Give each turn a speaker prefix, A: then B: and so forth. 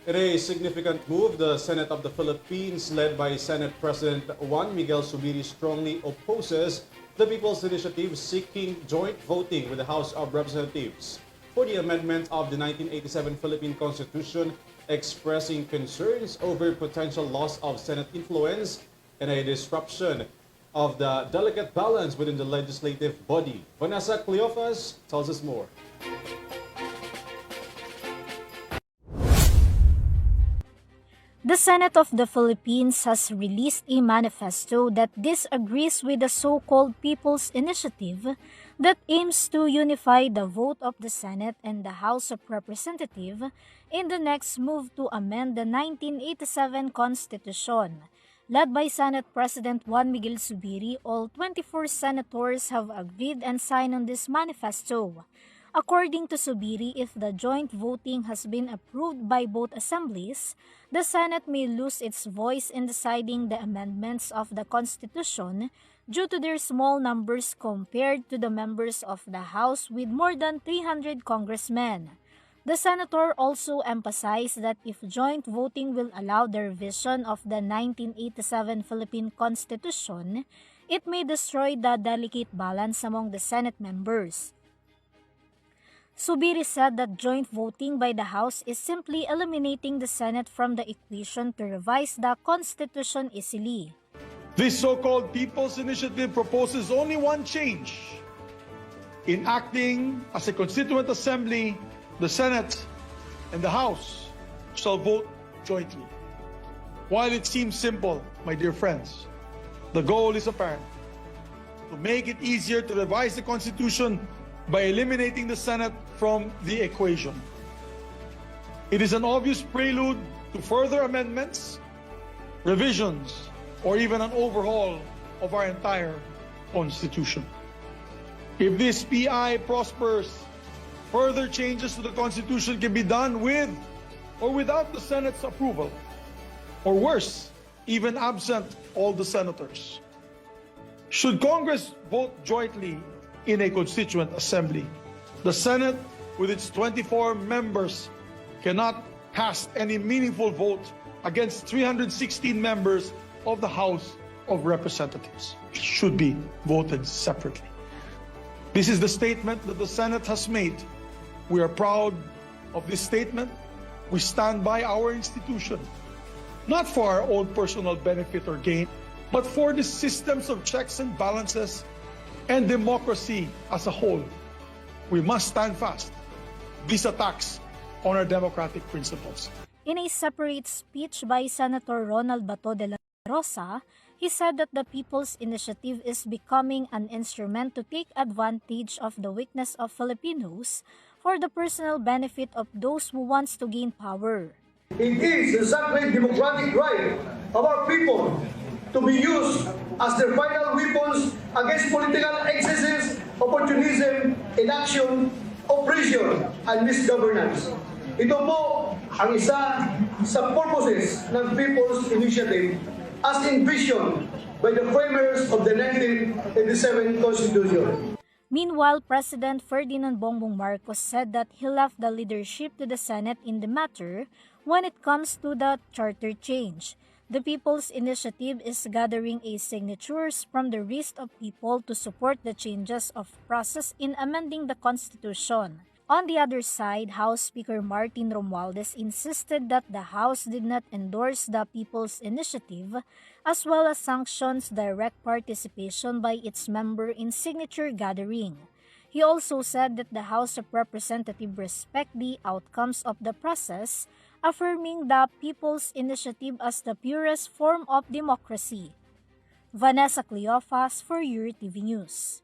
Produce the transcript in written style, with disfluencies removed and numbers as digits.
A: In a significant move, the Senate of the Philippines, led by Senate President Juan Miguel Zubiri, strongly opposes the People's Initiative seeking joint voting with the House of Representatives for the amendment of the 1987 Philippine Constitution, expressing concerns over potential loss of Senate influence and a disruption of the delicate balance within the legislative body. VANESSA CLEOFAS tells us more.
B: The Senate of the Philippines has released a manifesto that disagrees with the so-called People's Initiative that aims to unify the vote of the Senate and the House of Representatives in the next move to amend the 1987 Constitution. Led by Senate President Juan Miguel Zubiri, all 24 senators have agreed and signed on this manifesto. According to Zubiri, if the joint voting has been approved by both assemblies, the Senate may lose its voice in deciding the amendments of the Constitution due to their small numbers compared to the members of the House with more than 300 congressmen. The senator also emphasized that if joint voting will allow the revision of the 1987 Philippine Constitution, it may destroy the delicate balance among the Senate members. Zubiri said that joint voting by the House is simply eliminating the Senate from the equation to revise the Constitution easily.
C: This so-called People's Initiative proposes only one change. In acting as a constituent assembly, the Senate and the House shall vote jointly. While it seems simple, my dear friends, the goal is apparent: to make it easier to revise the Constitution by eliminating the Senate from the equation. It is an obvious prelude to further amendments, revisions, or even an overhaul of our entire Constitution. If this PI prospers, further changes to the Constitution can be done with or without the Senate's approval, or worse, even absent all the senators. Should Congress vote jointly in a constituent assembly, the Senate, with its 24 members, cannot cast any meaningful vote against 316 members of the House of Representatives. It should be voted separately. This is the statement that the Senate has made. We are proud of this statement. We stand by our institution, not for our own personal benefit or gain, but for the systems of checks and balances and democracy as a whole. We must stand fast these attacks on our democratic principles.
B: In a separate speech by Senator Ronald Bato de la Rosa, he said that the People's Initiative is becoming an instrument to take advantage of the weakness of Filipinos for the personal benefit of those who wants to gain power.
D: It is the sacred democratic right of our people to be used as their final weapons against political excesses, opportunism, inaction, oppression, and misgovernance. Ito po ang isa sa purposes ng People's Initiative as envisioned by the framers of the 1987 Constitution.
B: Meanwhile, President Ferdinand Bongbong Marcos said that he left the leadership to the Senate in the matter when it comes to the charter change. The People's Initiative is gathering signatures from the rest of people to support the changes of process in amending the Constitution. On the other side, House Speaker Martin Romualdez insisted that the House did not endorse the People's Initiative, as well as sanctions direct participation by its member in signature gathering. He also said that the House of Representatives respect the outcomes of the process, affirming the People's Initiative as the purest form of democracy. VANESSA CLEOFAS for your TV News.